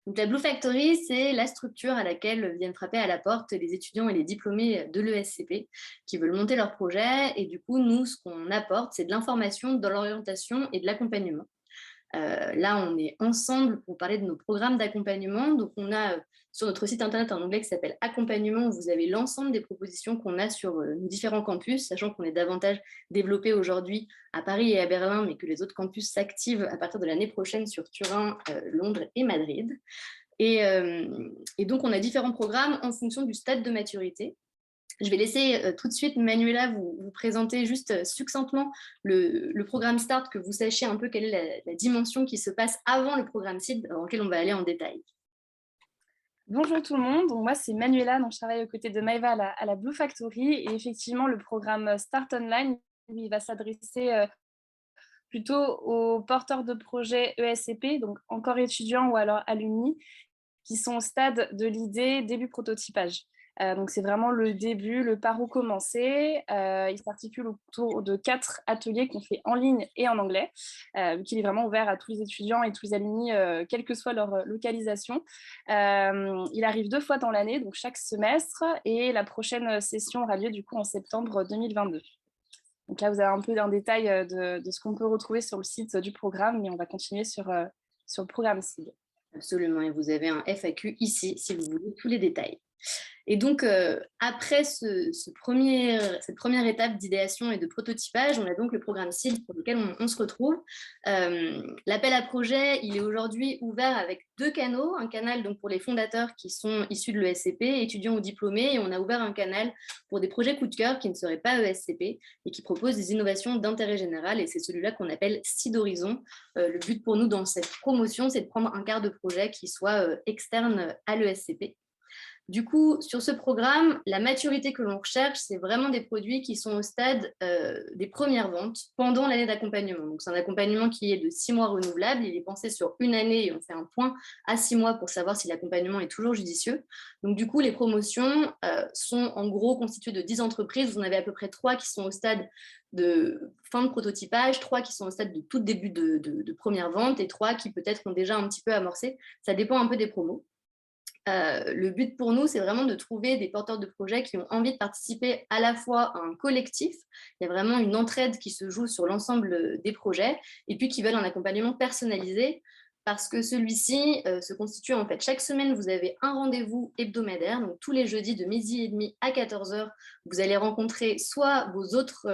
Donc, la Blue Factory, c'est la structure à laquelle viennent frapper à la porte les étudiants et les diplômés de l'ESCP qui veulent monter leur projet. Et du coup, nous, ce qu'on apporte, c'est de l'information, de l'orientation et de l'accompagnement. Là, on est ensemble pour parler de nos programmes d'accompagnement. Donc, on a sur notre site internet un onglet qui s'appelle Accompagnement, où vous avez l'ensemble des propositions qu'on a sur nos différents campus, sachant qu'on est davantage développé aujourd'hui à Paris et à Berlin, mais que les autres campus s'activent à partir de l'année prochaine sur Turin, Londres et Madrid. Et donc, on a différents programmes en fonction du stade de maturité. Je vais laisser tout de suite Manuela vous présenter juste succinctement le programme START, que vous sachiez un peu quelle est la dimension qui se passe avant le programme SEED, dans lequel on va aller en détail. Bonjour tout le monde, donc moi c'est Manuela, donc je travaille aux côtés de Maëva à la Blue Factory, et effectivement le programme Start Online, il va s'adresser plutôt aux porteurs de projets ESCP, donc encore étudiants ou alors alumni, qui sont au stade de l'idée, début prototypage. Donc c'est vraiment le début, le par où commencer. Il s'articule autour de 4 ateliers qu'on fait en ligne et en anglais, qu'il est vraiment ouvert à tous les étudiants et tous les alumni, quelle que soit leur localisation. Il arrive 2 fois dans l'année, donc chaque semestre, et la prochaine session aura lieu du coup en septembre 2022. Donc là, vous avez un peu un détail de ce qu'on peut retrouver sur le site du programme, mais on va continuer sur le programme SIG. Absolument, et vous avez un FAQ ici, si vous voulez tous les détails. Et donc, après cette première étape d'idéation et de prototypage, on a donc le programme SEED pour lequel on se retrouve. L'appel à projet, il est aujourd'hui ouvert avec 2 canaux. Un canal donc, pour les fondateurs qui sont issus de l'ESCP, étudiants ou diplômés, et on a ouvert un canal pour des projets coup de cœur qui ne seraient pas ESCP et qui proposent des innovations d'intérêt général, et c'est celui-là qu'on appelle SEED Horizon. Le but pour nous dans cette promotion, c'est de prendre un quart de projet qui soit externe à l'ESCP. Du coup, sur ce programme, la maturité que l'on recherche, c'est vraiment des produits qui sont au stade des premières ventes pendant l'année d'accompagnement. Donc, c'est un accompagnement qui est de 6 mois renouvelable. Il est pensé sur une année et on fait un point à 6 mois pour savoir si l'accompagnement est toujours judicieux. Donc, du coup, les promotions sont en gros constituées de 10 entreprises. Vous en avez à peu près 3 qui sont au stade de fin de prototypage, 3 qui sont au stade de tout début de première vente et 3 qui peut-être ont déjà un petit peu amorcé. Ça dépend un peu des promos. Le but pour nous, c'est vraiment de trouver des porteurs de projets qui ont envie de participer à la fois à un collectif, il y a vraiment une entraide qui se joue sur l'ensemble des projets, et puis qui veulent un accompagnement personnalisé, parce que celui-ci se constitue en fait, chaque semaine, vous avez un rendez-vous hebdomadaire, donc tous les jeudis de 12h30 à 14h, vous allez rencontrer soit vos autres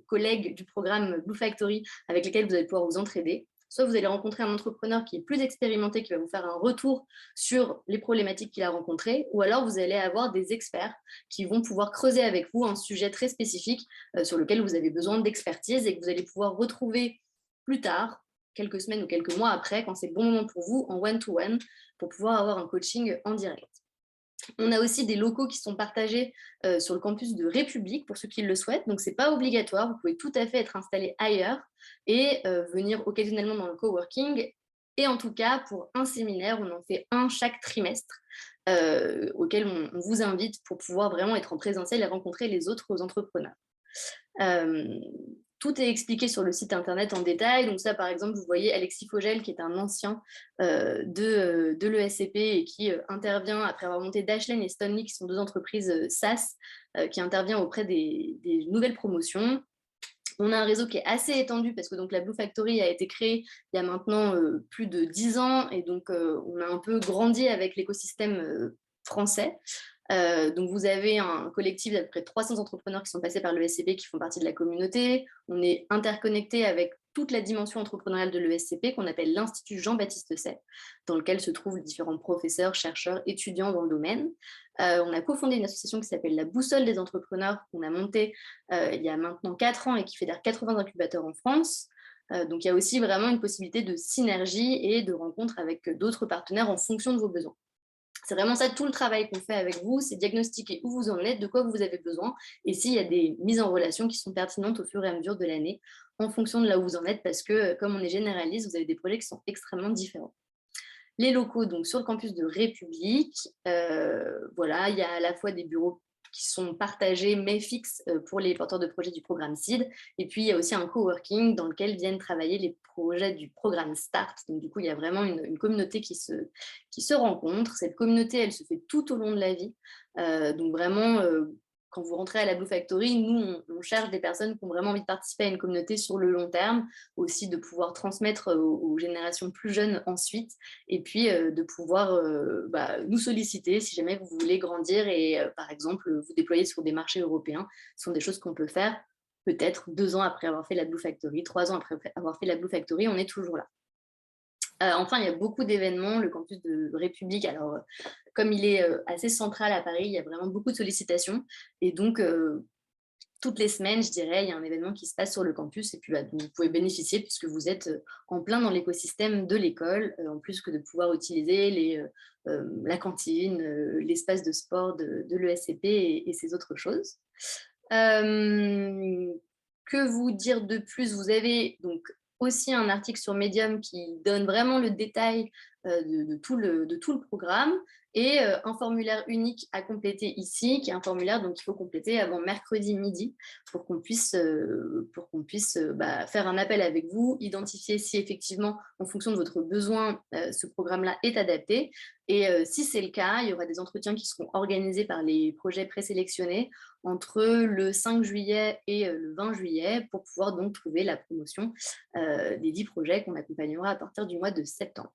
collègues du programme Blue Factory avec lesquels vous allez pouvoir vous entraider, soit vous allez rencontrer un entrepreneur qui est plus expérimenté, qui va vous faire un retour sur les problématiques qu'il a rencontrées, ou alors vous allez avoir des experts qui vont pouvoir creuser avec vous un sujet très spécifique sur lequel vous avez besoin d'expertise et que vous allez pouvoir retrouver plus tard, quelques semaines ou quelques mois après, quand c'est le bon moment pour vous, en one-to-one, pour pouvoir avoir un coaching en direct. On a aussi des locaux qui sont partagés sur le campus de République pour ceux qui le souhaitent. Donc, ce n'est pas obligatoire. Vous pouvez tout à fait être installé ailleurs et venir occasionnellement dans le coworking. Et en tout cas, pour un séminaire, on en fait un chaque trimestre auquel on vous invite pour pouvoir vraiment être en présentiel et rencontrer les autres entrepreneurs. Tout est expliqué sur le site internet en détail. Donc ça, par exemple, vous voyez Alexis Fogel, qui est un ancien de l'ESCP et qui intervient, après avoir monté Dashlane et Stonely, qui sont 2 entreprises SaaS, qui intervient auprès des nouvelles promotions. On a un réseau qui est assez étendu parce que donc, la Blue Factory a été créée il y a maintenant plus de 10 ans et donc on a un peu grandi avec l'écosystème français. Donc vous avez un collectif d'à peu près 300 entrepreneurs qui sont passés par l'ESCP qui font partie de la communauté. On est interconnecté avec toute la dimension entrepreneuriale de l'ESCP qu'on appelle l'Institut Jean-Baptiste Say, dans lequel se trouvent différents professeurs, chercheurs, étudiants dans le domaine. On a cofondé une association qui s'appelle la Boussole des entrepreneurs, qu'on a montée il y a maintenant 4 ans et qui fédère 80 incubateurs en France. Donc il y a aussi vraiment une possibilité de synergie et de rencontre avec d'autres partenaires en fonction de vos besoins. C'est vraiment ça tout le travail qu'on fait avec vous, c'est diagnostiquer où vous en êtes, de quoi vous avez besoin, et s'il y a des mises en relation qui sont pertinentes au fur et à mesure de l'année, en fonction de là où vous en êtes, parce que comme on est généraliste, vous avez des projets qui sont extrêmement différents. Les locaux, donc sur le campus de République, voilà, il y a à la fois des bureaux qui sont partagés mais fixes pour les porteurs de projets du programme SEED. Et puis, il y a aussi un coworking dans lequel viennent travailler les projets du programme START. Donc, du coup, il y a vraiment une communauté qui se rencontre. Cette communauté, elle se fait tout au long de la vie. Donc, vraiment, quand vous rentrez à la Blue Factory, nous, on cherche des personnes qui ont vraiment envie de participer à une communauté sur le long terme, aussi de pouvoir transmettre aux générations plus jeunes ensuite, et puis de pouvoir nous solliciter si jamais vous voulez grandir et, par exemple, vous déployer sur des marchés européens. Ce sont des choses qu'on peut faire peut-être 2 ans après avoir fait la Blue Factory, 3 ans après avoir fait la Blue Factory, on est toujours là. Enfin, il y a beaucoup d'événements. Le campus de République, alors, comme il est assez central à Paris, il y a vraiment beaucoup de sollicitations. Et donc, toutes les semaines, je dirais, il y a un événement qui se passe sur le campus. Et puis, vous pouvez bénéficier puisque vous êtes en plein dans l'écosystème de l'école, en plus que de pouvoir utiliser la cantine, l'espace de sport de l'ESCP et ces autres choses. Que vous dire de plus? Vous avez donc aussi un article sur Medium qui donne vraiment le détail de tout le programme, et un formulaire unique à compléter ici, qui est un formulaire donc il faut compléter avant mercredi midi pour qu'on puisse faire un appel avec vous, identifier si effectivement, en fonction de votre besoin, ce programme-là est adapté. Et si c'est le cas, il y aura des entretiens qui seront organisés par les projets présélectionnés entre le 5 juillet et le 20 juillet pour pouvoir donc trouver la promotion des 10 projets qu'on accompagnera à partir du mois de septembre.